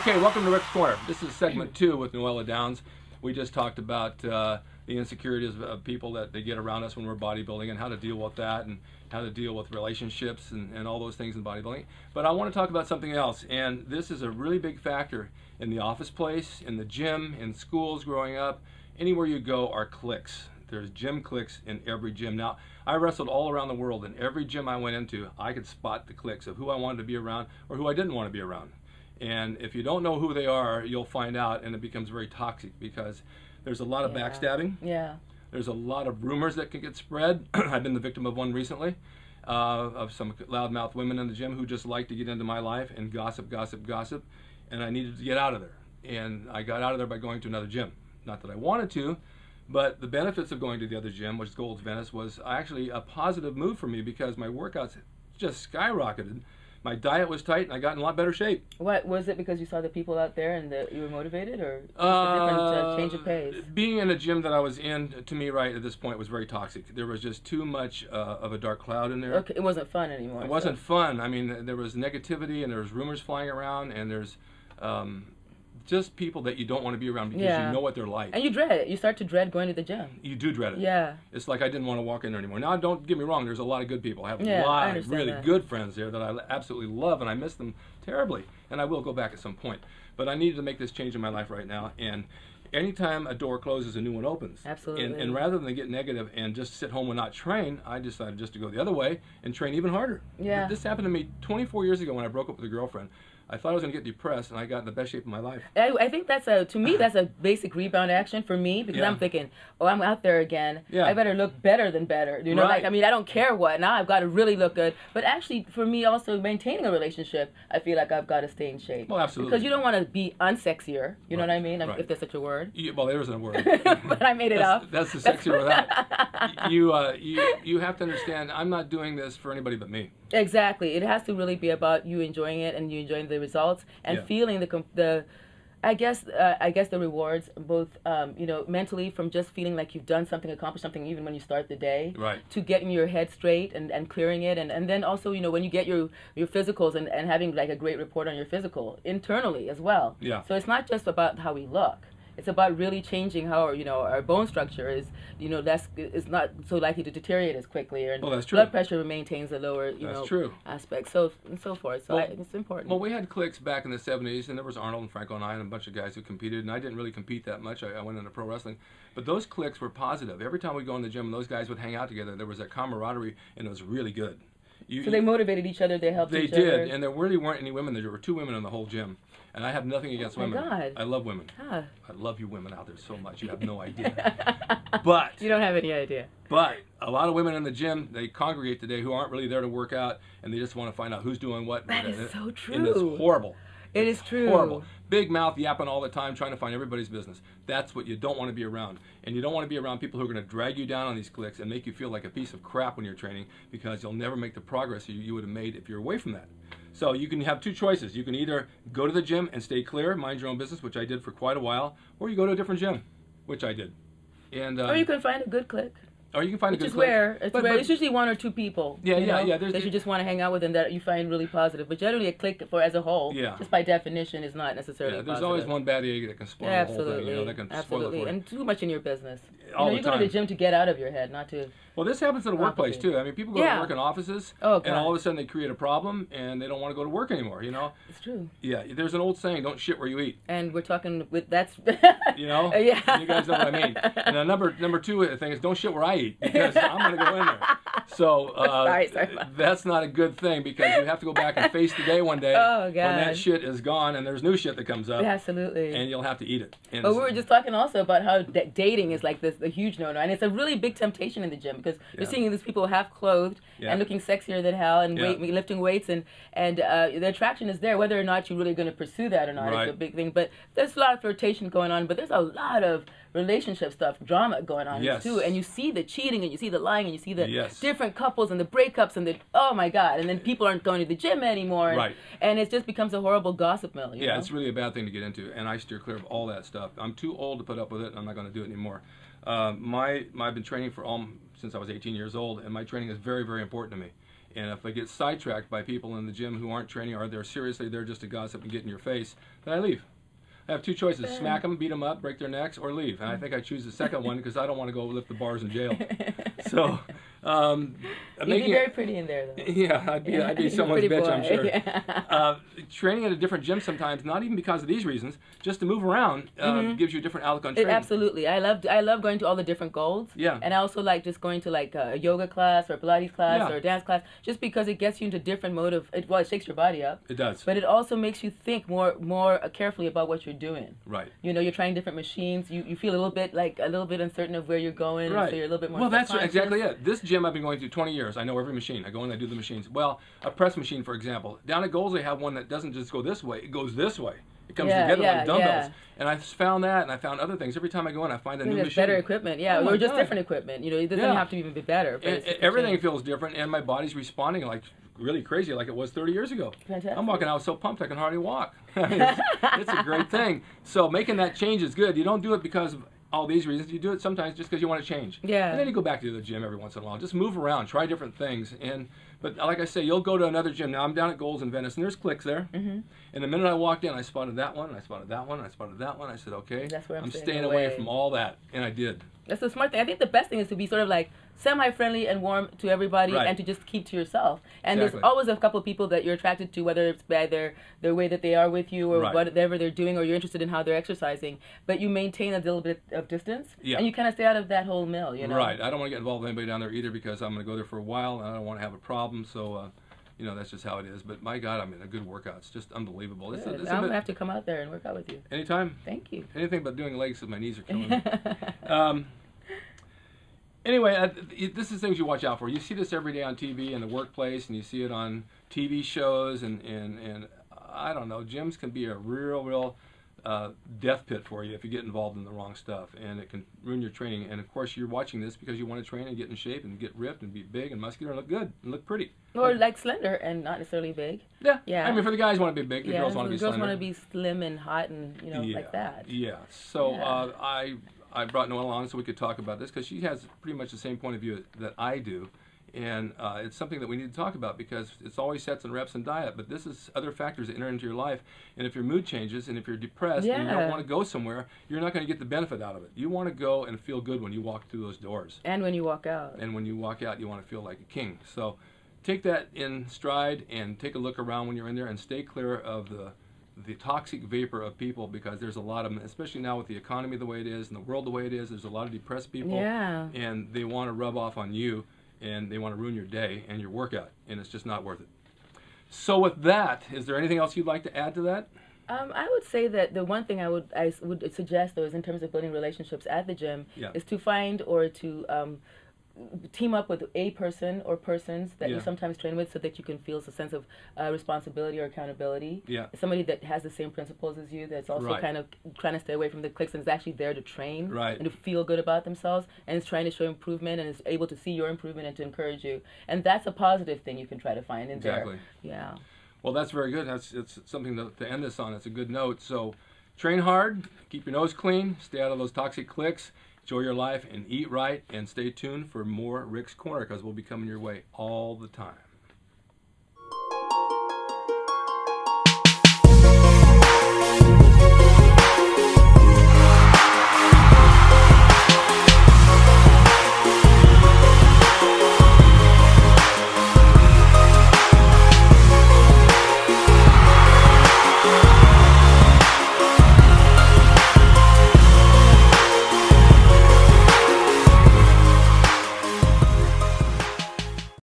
Okay, welcome to Rick's Corner. This is segment 2 with Noella Downs. We just talked about the insecurities of people that they get around us when we're bodybuilding and how to deal with that and how to deal with relationships and all those things in bodybuilding. But I want to talk about something else, and this is a really big factor in the office place, in the gym, in schools growing up. Anywhere you go are cliques. There's gym cliques in every gym. Now, I wrestled all around the world, and every gym I went into, I could spot the cliques of who I wanted to be around or who I didn't want to be around. And if you don't know who they are, you'll find out, and it becomes very toxic because there's a lot of backstabbing. Yeah. There's a lot of rumors that can get spread. I've been the victim of one recently, of some loudmouth women in the gym who just like to get into my life and gossip, and I needed to get out of there. And I got out of there by going to another gym. Not that I wanted to, but the benefits of going to the other gym, which is Gold's Venice, was actually a positive move for me because my workouts just skyrocketed. My diet was tight, and I got in a lot better shape. What was it? Because you saw the people out there and you were motivated, or just a different change of pace? Being in a gym that I was in, to me, right at this point, was very toxic. There was just too much of a dark cloud in there. Okay, it wasn't fun anymore. It wasn't fun. I mean, there was negativity, and there was rumors flying around, and there's just people that you don't want to be around because you know what they're like. And you dread it. You start to dread going to the gym. You do dread it. Yeah. It's like I didn't want to walk in there anymore. Now, don't get me wrong. There's a lot of good people. I have a lot of really good friends there that I absolutely love, and I miss them terribly. And I will go back at some point. But I needed to make this change in my life right now. And anytime a door closes, a new one opens. Absolutely. And rather than get negative and just sit home and not train, I decided just to go the other way and train even harder. Yeah. This happened to me 24 years ago when I broke up with a girlfriend. I thought I was going to get depressed, and I got in the best shape of my life. I think that's to me, that's a basic rebound action for me because I'm thinking, oh, I'm out there again. Yeah. I better look better than better. You know, like, I mean, I don't care what. Now I've got to really look good. But actually, for me, also maintaining a relationship, I feel like I've got to stay in shape. Well, absolutely. Because you don't want to be unsexier. You know what I mean? If there's such a word. Well, there isn't a word. But I made it up. That's the sexier of that. You have to understand, I'm not doing this for anybody but me. Exactly. It has to really be about you enjoying it and you enjoying the results and feeling the I guess the rewards, both you know, mentally from just feeling like you've done something, accomplished something, even when you start the day, to getting your head straight and clearing it, and then also, you know, when you get your physicals and having like a great report on your physical internally as well. Yeah. So it's not just about how we look. It's about really changing how, you know, our bone structure is, you know, is not so likely to deteriorate as quickly, and that's true. blood pressure maintains a lower, you that's know, true. aspect, so and so forth. So it's important. Well, we had cliques back in the 70s, and there was Arnold and Franco and I and a bunch of guys who competed, and I didn't really compete that much. I went into pro wrestling. But those cliques were positive. Every time we'd go in the gym and those guys would hang out together, there was that camaraderie, and it was really good. So they motivated each other, they helped each other? They did, and there really weren't any women. There were 2 women in the whole gym. And I have nothing against women. God. I love women. Huh. I love you women out there so much. You have no idea. But you don't have any idea. But a lot of women in the gym, they congregate today who aren't really there to work out, and they just want to find out who's doing what. That is so true. And it's horrible. It is true. Horrible. Big mouth yapping all the time, trying to find everybody's business. That's what you don't want to be around. And you don't want to be around people who are going to drag you down on these cliques and make you feel like a piece of crap when you're training, because you'll never make the progress you would have made if you're away from that. So you can have 2 choices. You can either go to the gym and stay clear, mind your own business, which I did for quite a while, or you go to a different gym, which I did. And or you can find a good clique. Or you can find a good clique. But it's usually 1 or 2 people. Yeah. That you just want to hang out with and that you find really positive. But generally, a clique as a whole, just by definition, is not necessarily there's positive. always one bad egg that can spoil the whole thing. You know, that can spoil it for you. And too much in your business. All you go to the gym to get out of your head, not to. Well, this happens in the workplace too. I mean, people go to work in offices, and all of a sudden they create a problem, and they don't want to go to work anymore. You know. It's true. Yeah, there's an old saying: "Don't shit where you eat." And we're talking with that's. You know. Yeah. You guys know what I mean. And the number 2 thing is don't shit where I eat, because I'm going to go in there. So sorry. That's not a good thing, because you have to go back and face the day one day when that shit is gone and there's new shit that comes up. Absolutely. And you'll have to eat it. And but we were just talking also about how dating is like a huge no-no, and it's a really big temptation in the gym because you're seeing these people half clothed and looking sexier than hell and lifting weights, and the attraction is there. Whether or not you're really going to pursue that or not is a big thing. But there's a lot of flirtation going on, but there's a lot of relationship stuff, drama going on too, and you see the cheating and you see the lying and you see the different couples and the breakups and the oh my god, and then people aren't going to the gym anymore, and it just becomes a horrible gossip mill. You know? It's really a bad thing to get into, and I steer clear of all that stuff. I'm too old to put up with it, and I'm not going to do it anymore. I've been training since I was 18 years old, and my training is very, very important to me. And if I get sidetracked by people in the gym who aren't training or they're seriously there just to gossip and get in your face, then I leave. I have two choices: smack them, beat them up, break their necks, or leave. And I think I choose the second one because I don't want to go lift the bars in jail. So, you'd be very pretty in there, though. Yeah, I'd be someone's bitch, I'm sure. Yeah. Training at a different gym sometimes, not even because of these reasons, just to move around gives you a different outlook on training. Absolutely. I love going to all the different golds. Yeah. And I also like just going to like a yoga class or a Pilates class or a dance class, just because it gets you into different mode of, it shakes your body up. It does. But it also makes you think more carefully about what you're doing. Right. You know, you're trying different machines. You feel a little bit uncertain of where you're going. Right. So you're a little bit more. Well, that's exactly it. This gym I've been going to 20 years. I know every machine. I go in, I do the machines. Well, a press machine, for example. Down at Goals, they have one that doesn't just go this way. It goes this way. It comes together like dumbbells. Yeah. And I found that, and I found other things. Every time I go in, I find a new machine. Better equipment, or just different equipment. You know, it doesn't have to even be better. But everything feels different, and my body's responding like really crazy, like it was 30 years ago. Fantastic. I'm walking out so pumped I can hardly walk. It's a great thing. So making that change is good. You don't do it because of all these reasons. You do it sometimes just because you want to change. Yeah. And then you go back to the gym every once in a while. Just move around, try different things. But like I say, you'll go to another gym. Now I'm down at Goals in Venice, and there's Clicks there. And the minute I walked in, I spotted that one, and I spotted that one, and I spotted that one. I said, okay, that's where I'm staying away from all that. And I did. That's the smart thing. I think the best thing is to be sort of like semi-friendly and warm to everybody, and to just keep to yourself. And there's always a couple of people that you're attracted to, whether it's by their way that they are with you or whatever they're doing, or you're interested in how they're exercising. But you maintain a little bit of distance, and you kind of stay out of that whole mill, you know? Right. I don't want to get involved with anybody down there either because I'm going to go there for a while, and I don't want to have a problem. So, you know, that's just how it is. But my God, I mean, a good workout. It's just unbelievable. I'm going to have to come out there and work out with you. Anytime. Thank you. Anything but doing legs because my knees are killing me. Anyway, this is things you watch out for. You see this every day on TV in the workplace, and you see it on TV shows, and I don't know, gyms can be a real death pit for you if you get involved in the wrong stuff, and it can ruin your training. And of course, you're watching this because you want to train and get in shape and get ripped and be big and muscular and look good and look pretty. Or like slender and not necessarily big. Yeah. I mean, for the guys want to be big, the girls want to be slender. The girls want to be slim and hot and, you know, like that. Yeah. So I brought Noelle on so we could talk about this because she has pretty much the same point of view that I do. And it's something that we need to talk about because it's always sets and reps and diet, but this is other factors that enter into your life. And if your mood changes and if you're depressed and you don't want to go somewhere, you're not going to get the benefit out of it. You want to go and feel good when you walk through those doors. And when you walk out. And when you walk out, you want to feel like a king. So take that in stride and take a look around when you're in there and stay clear of the toxic vapor of people because there's a lot of them, especially now with the economy the way it is and the world the way it is, there's a lot of depressed people and they want to rub off on you and they want to ruin your day and your workout and it's just not worth it. So with that, is there anything else you'd like to add to that? I would say that the one thing I would suggest though is in terms of building relationships at the gym is to find or to team up with a person or persons that you sometimes train with so that you can feel a sense of responsibility or accountability. Somebody that has the same principles as you that's also kind of trying to stay away from the cliques and is actually there to train and to feel good about themselves and is trying to show improvement and is able to see your improvement and to encourage you. And that's a positive thing you can try to find in there. Yeah. Well, that's very good. It's something to end this on. It's a good note. So train hard, keep your nose clean, stay out of those toxic cliques. Enjoy your life and eat right and stay tuned for more Rick's Corner because we'll be coming your way all the time.